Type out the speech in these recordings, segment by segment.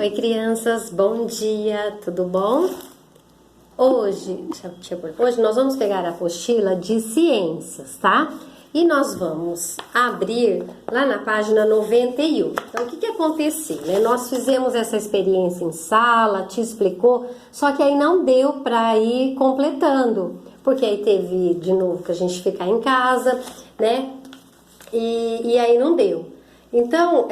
Oi, crianças, bom dia, tudo bom? Hoje nós vamos pegar a apostila de ciências, tá? E nós vamos abrir lá na página 91. Então, o que aconteceu, né? Nós fizemos essa experiência em sala, te explicou, só que aí não deu para ir completando, porque aí teve de novo que a gente ficar em casa, né? E aí não deu. Então,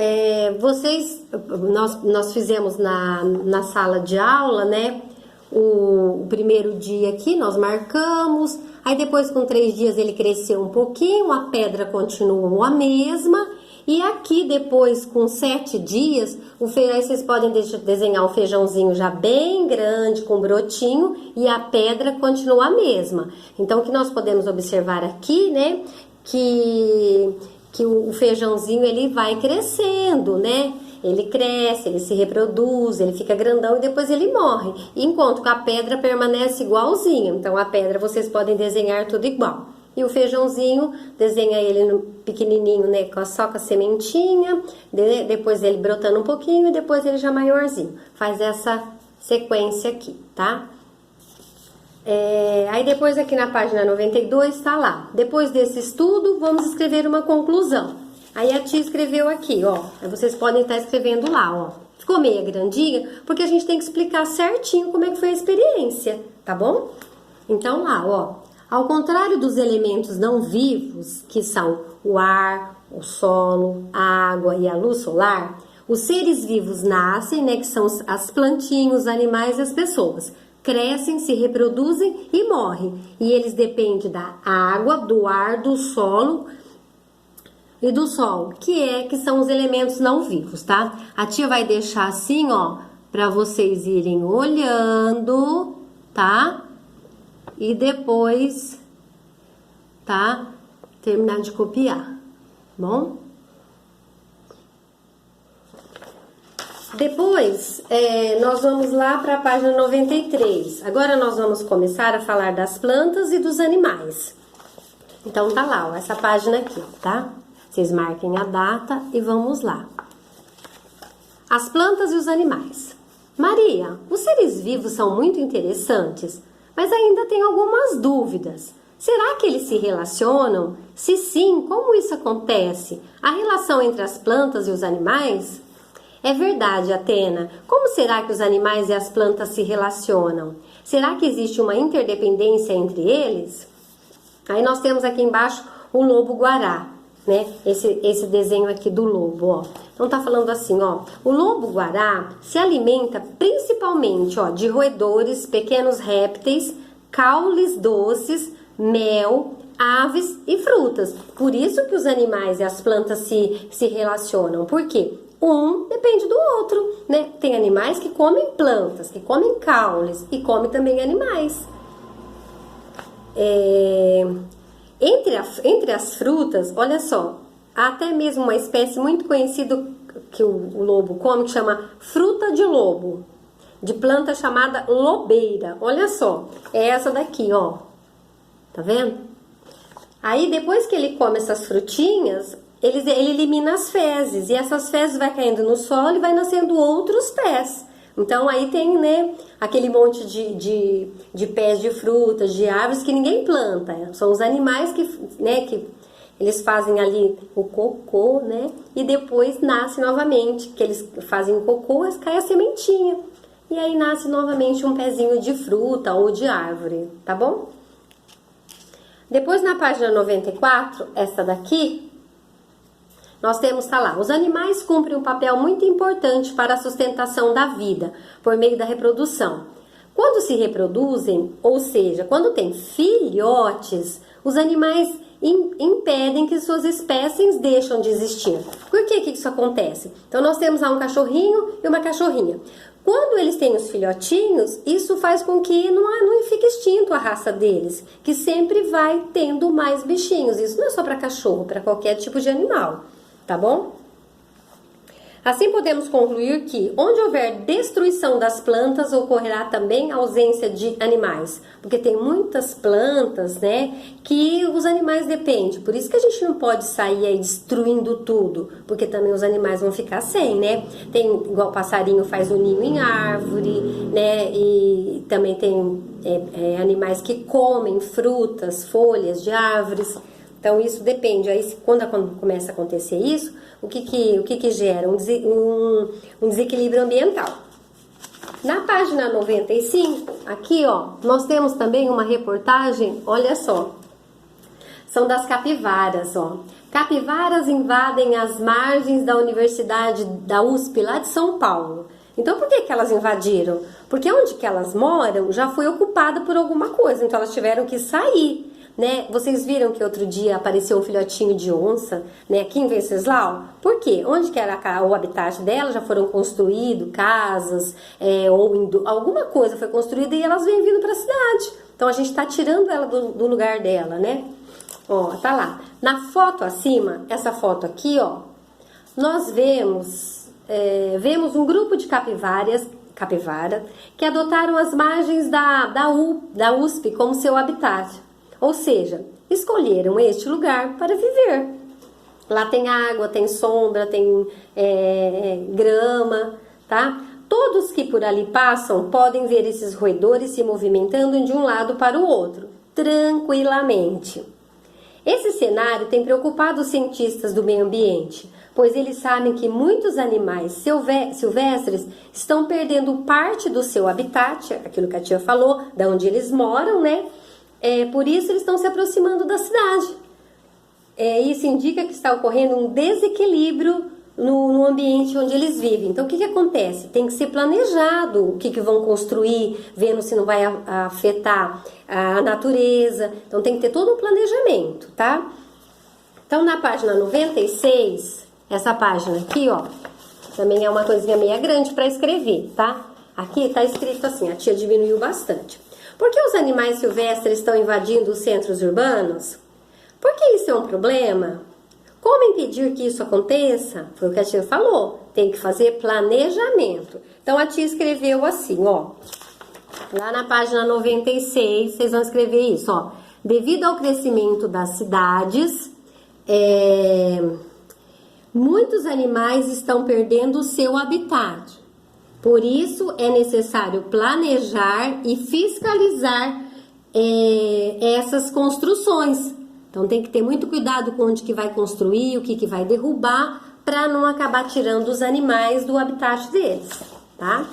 nós fizemos na sala de aula, né? O primeiro dia aqui nós marcamos, aí depois com 3 dias ele cresceu um pouquinho, a pedra continuou a mesma, e aqui depois com 7 dias, aí vocês podem desenhar um feijãozinho já bem grande, com brotinho, e a pedra continua a mesma. Então o que nós podemos observar aqui, né, que o feijãozinho ele vai crescendo, né? Ele cresce, ele se reproduz, ele fica grandão e depois ele morre. Enquanto que a pedra permanece igualzinha. Então a pedra vocês podem desenhar tudo igual. E o feijãozinho, desenha ele no pequenininho, né? Só com a sementinha, depois ele brotando um pouquinho e depois ele já maiorzinho. Faz essa sequência aqui, tá? Aí depois aqui na página 92 tá lá. Depois desse estudo, vamos escrever uma conclusão. Aí a tia escreveu aqui, ó. Vocês podem estar escrevendo lá, ó. Ficou meio grandinha, porque a gente tem que explicar certinho como é que foi a experiência, tá bom? Então lá, ó. Ao contrário dos elementos não vivos, que são o ar, o solo, a água e a luz solar, os seres vivos nascem, né, que são as plantinhas, os animais e as pessoas. Crescem, se reproduzem e morrem. E eles dependem da água, do ar, do solo e do sol, que são os elementos não vivos, tá? A tia vai deixar assim, ó, para vocês irem olhando, tá? E depois, tá? Terminar de copiar, bom? Depois, nós vamos lá para a página 93. Agora nós vamos começar a falar das plantas e dos animais. Então tá lá, ó, essa página aqui, tá? Vocês marquem a data e vamos lá. As plantas e os animais. Maria, os seres vivos são muito interessantes, mas ainda tenho algumas dúvidas. Será que eles se relacionam? Se sim, como isso acontece? A relação entre as plantas e os animais? É verdade, Atena. Como será que os animais e as plantas se relacionam? Será que existe uma interdependência entre eles? Aí nós temos aqui embaixo o lobo-guará, né? Esse desenho aqui do lobo, ó. Então tá falando assim, ó. O lobo-guará se alimenta principalmente, ó, de roedores, pequenos répteis, caules doces, mel, aves e frutas. Por isso que os animais e as plantas se relacionam. Por quê? Um depende do outro, né? Tem animais que comem plantas, que comem caules e comem também animais. Entre as frutas, olha só, há até mesmo uma espécie muito conhecida que o lobo come, que chama fruta de lobo, de planta chamada lobeira. Olha só, é essa daqui, ó. Tá vendo? Aí depois que ele come essas frutinhas, ele elimina as fezes, e essas fezes vai caindo no solo e vai nascendo outros pés. Então aí tem, né, aquele monte de pés de frutas, de árvores que ninguém planta. São os animais que eles fazem ali o cocô, né, e depois nasce novamente, que eles fazem o cocô, cai a sementinha. E aí nasce novamente um pezinho de fruta ou de árvore, tá bom? Depois na página 94, essa daqui, nós temos, tá lá, os animais cumprem um papel muito importante para a sustentação da vida, por meio da reprodução. Quando se reproduzem, ou seja, quando tem filhotes, os animais impedem que suas espécies deixem de existir. Por que isso acontece? Então nós temos lá um cachorrinho e uma cachorrinha. Quando eles têm os filhotinhos, isso faz com que não fique extinto a raça deles, que sempre vai tendo mais bichinhos. Isso não é só para cachorro, para qualquer tipo de animal. Tá bom? Assim podemos concluir que onde houver destruição das plantas, ocorrerá também ausência de animais, porque tem muitas plantas, né, que os animais dependem. Por isso que a gente não pode sair aí destruindo tudo, porque também os animais vão ficar sem, né? Tem igual o passarinho faz o ninho em árvore, né? E também tem animais que comem frutas, folhas de árvores. Então isso depende. Aí quando começa a acontecer isso, o que gera? Um desequilíbrio ambiental. Na página 95, aqui ó, nós temos também uma reportagem, olha só, são das capivaras, ó. Capivaras invadem as margens da Universidade da USP lá de São Paulo. Então por que elas invadiram? Porque onde que elas moram já foi ocupada por alguma coisa, então elas tiveram que sair. Né? Vocês viram que outro dia apareceu um filhotinho de onça, né, aqui em Venceslau? Por quê? Onde que era o habitat dela? Já foram construídos casas, alguma coisa foi construída e elas vêm vindo para a cidade. Então a gente está tirando ela do lugar dela, né? Ó, tá lá. Na foto acima, essa foto aqui, ó, nós vemos um grupo de capivara que adotaram as margens da USP como seu habitat. Ou seja, escolheram este lugar para viver. Lá tem água, tem sombra, tem grama, tá? Todos que por ali passam podem ver esses roedores se movimentando de um lado para o outro, tranquilamente. Esse cenário tem preocupado os cientistas do meio ambiente, pois eles sabem que muitos animais silvestres estão perdendo parte do seu habitat, aquilo que a tia falou, da onde eles moram, né? Por isso eles estão se aproximando da cidade. Isso indica que está ocorrendo um desequilíbrio no ambiente onde eles vivem. Então o que acontece? Tem que ser planejado o que vão construir, vendo se não vai afetar a natureza. Então tem que ter todo um planejamento, tá? Então na página 96, essa página aqui, ó, também é uma coisinha meio grande para escrever, tá? Aqui tá escrito assim, a tia diminuiu bastante. Por que os animais silvestres estão invadindo os centros urbanos? Por que isso é um problema? Como impedir que isso aconteça? Foi o que a tia falou. Tem que fazer planejamento. Então a tia escreveu assim, ó. Lá na página 96, vocês vão escrever isso, ó. Devido ao crescimento das cidades, muitos animais estão perdendo o seu habitat. Por isso, é necessário planejar e fiscalizar essas construções. Então, tem que ter muito cuidado com onde que vai construir, o que vai derrubar, para não acabar tirando os animais do habitat deles, tá?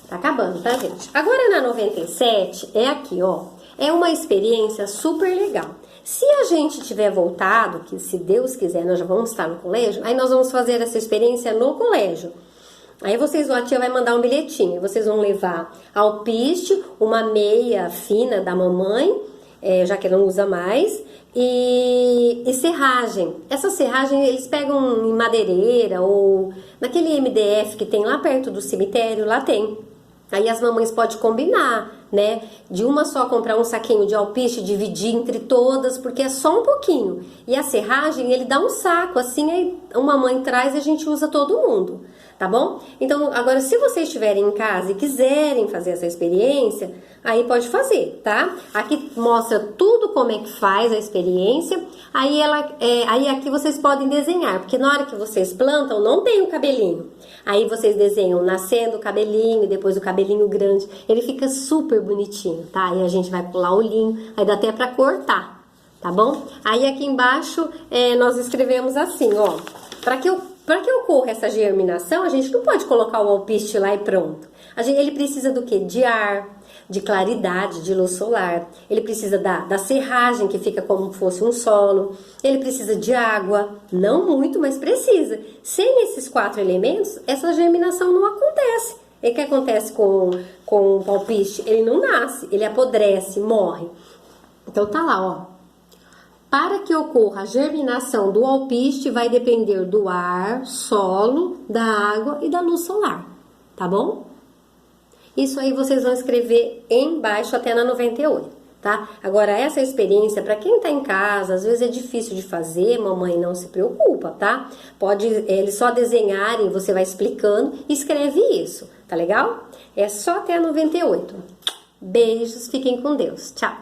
Tá acabando, tá, gente? Agora, na 97, é aqui, ó. É uma experiência super legal. Se a gente tiver voltado, que se Deus quiser, nós já vamos estar no colégio, aí nós vamos fazer essa experiência no colégio. Aí a tia vai mandar um bilhetinho, vocês vão levar alpiste, uma meia fina da mamãe, já que ela não usa mais, e serragem. Essa serragem eles pegam em madeireira ou naquele MDF que tem lá perto do cemitério, lá tem. Aí as mamães podem combinar, né? De uma só comprar um saquinho de alpiste, dividir entre todas, porque é só um pouquinho. E a serragem, ele dá um saco, assim, aí uma mãe traz e a gente usa todo mundo, tá bom? Então, agora, se vocês estiverem em casa e quiserem fazer essa experiência, aí pode fazer, tá? Aqui mostra tudo como é que faz a experiência. Aí aqui vocês podem desenhar, porque na hora que vocês plantam, não tem o cabelinho. Aí vocês desenham nascendo o cabelinho, depois o cabelinho grande. Ele fica super bonitinho, tá? Aí a gente vai pular o olhinho, aí dá até pra cortar, tá bom? Aí aqui embaixo nós escrevemos assim, ó. Para que ocorra essa germinação, a gente não pode colocar o alpiste lá e pronto. Ele precisa do quê? De ar, de claridade, de luz solar. Ele precisa da serragem, que fica como se fosse um solo. Ele precisa de água, não muito, mas precisa. Sem esses 4 elementos, essa germinação não acontece. E o que acontece com o alpiste? Ele não nasce, ele apodrece, morre. Então tá lá, ó. Para que ocorra a germinação do alpiste, vai depender do ar, solo, da água e da luz solar, tá bom? Isso aí vocês vão escrever embaixo até na 98, tá? Agora, essa experiência, para quem tá em casa, às vezes é difícil de fazer, mamãe, não se preocupa, tá? Pode eles só desenharem, você vai explicando e escreve isso, tá legal? É só até a 98. Beijos, fiquem com Deus. Tchau!